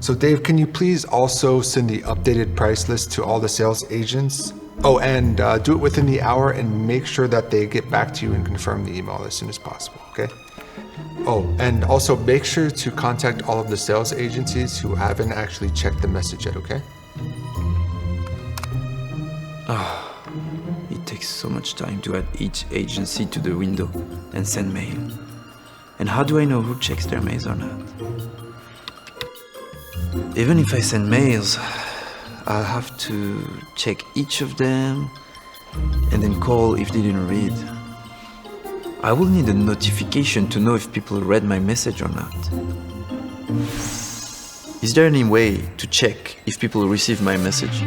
So Dave, can you please also send the updated price list to all the sales agents? Oh, and do it within the hour and make sure that they get back to you and confirm the email as soon as possible, okay? Oh, and also make sure to contact all of the sales agencies who haven't actually checked the message yet, okay? It takes so much time to add each agency to the window and send mail. And how do I know who checks their mails or not? Even if I send mails, I'll have to check each of them and then call if they didn't read. I will need a notification to know if people read my message or not. Is there any way to check if people receive my message?